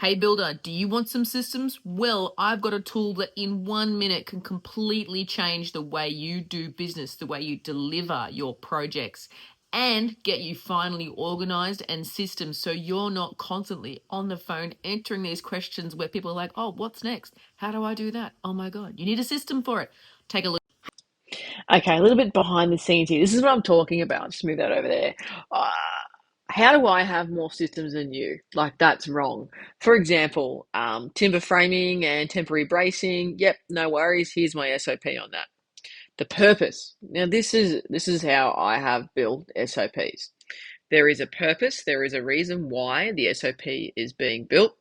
Hey builder, do you want some systems? Well, I've got a tool that in 1 minute can completely change the way you do business, the way you deliver your projects, and get you finally organized and systems so you're not constantly on the phone answering these questions where people are like, oh, what's next? How do I do that? Oh my God, you need a system for it. Take a look. Okay, a little bit behind the scenes here. This is what I'm talking about. Just move that over there. Uh, how do I have more systems than you? Like, that's wrong. For example, timber framing and temporary bracing. Yep, no worries. Here's my SOP on that. The purpose. Now, this is how I have built SOPs. There is a purpose. There is a reason why the SOP is being built.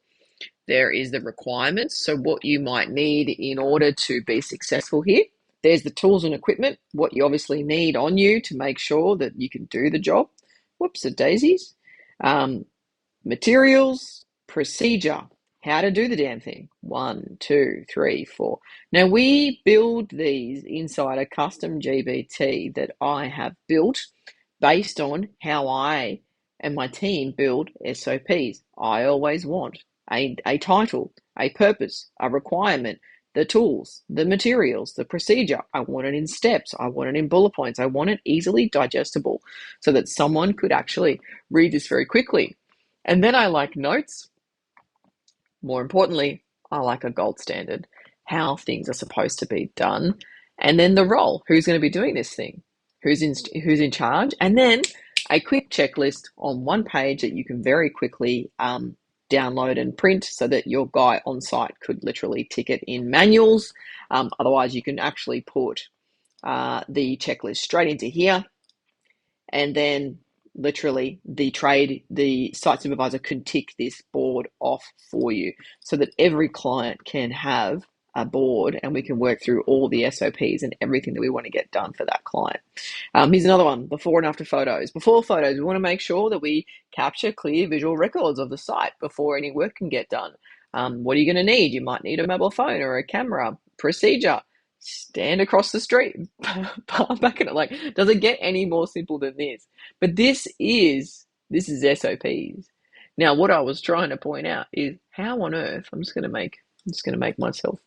There is the requirements, so what you might need in order to be successful here. There's the tools and equipment, what you obviously need on you to make sure that you can do the job. Whoops, the daisies. Um, Materials, procedure, how to do the damn thing. 1, 2, 3, 4. Now we build these inside a custom GBT that I have built based on how I and my team build SOPs. I always want a title, a purpose, a requirement, the tools, the materials, the procedure. I want it in steps. I want it in bullet points. I want it easily digestible so that someone could actually read this very quickly. And then I like notes. More importantly, I like a gold standard, how things are supposed to be done. And then the role, who's going to be doing this thing, who's in charge, and then a quick checklist on one page that you can very quickly download and print so that your guy on site could literally tick it in manuals. Otherwise, you can actually put the checklist straight into here, and then literally the site supervisor can tick this board off for you so that every client can have a board and we can work through all the SOPs and everything that we want to get done for that client. Here's another one, before and after photos. Before photos, we want to make sure that we capture clear visual records of the site before any work can get done. What are you going to need? You might need a mobile phone or a camera. Procedure. Stand across the street, park back in it. Like, does it get any more simple than this? But this is SOPs. Now, what I was trying to point out is how on earth I'm just going to make myself.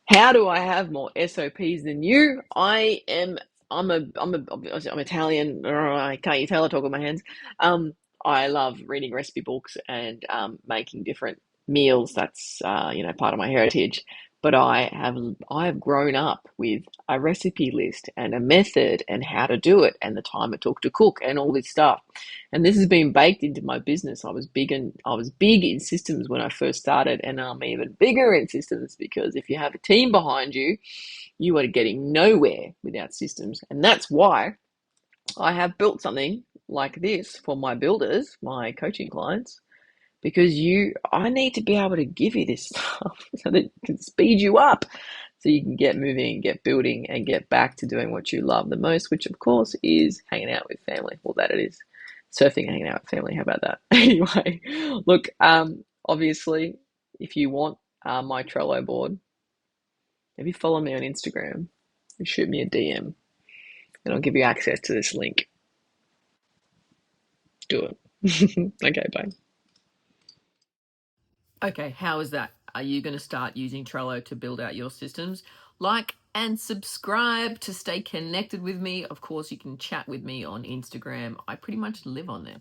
How do I have more SOPs than you? I'm Italian. Can't you tell I talk with my hands? I love reading recipe books and making different meals. That's part of my heritage. But I have grown up with a recipe list and a method and how to do it and the time it took to cook and all this stuff. And this has been baked into my business. I was big in systems when I first started, and I'm even bigger in systems because if you have a team behind you, you are getting nowhere without systems. And that's why I have built something like this for my builders, my coaching clients, because I need to be able to give you this stuff so that it can speed you up so you can get moving, get building, and get back to doing what you love the most, which of course is hanging out with family. Well, that it is. Surfing, hanging out with family. How about that? Anyway, look, obviously, if you want my Trello board, maybe follow me on Instagram and shoot me a DM, and I'll give you access to this link. Do it. Okay, bye. Okay, how is that? Are you going to start using Trello to build out your systems? Like and subscribe to stay connected with me. Of course, you can chat with me on Instagram. I pretty much live on there.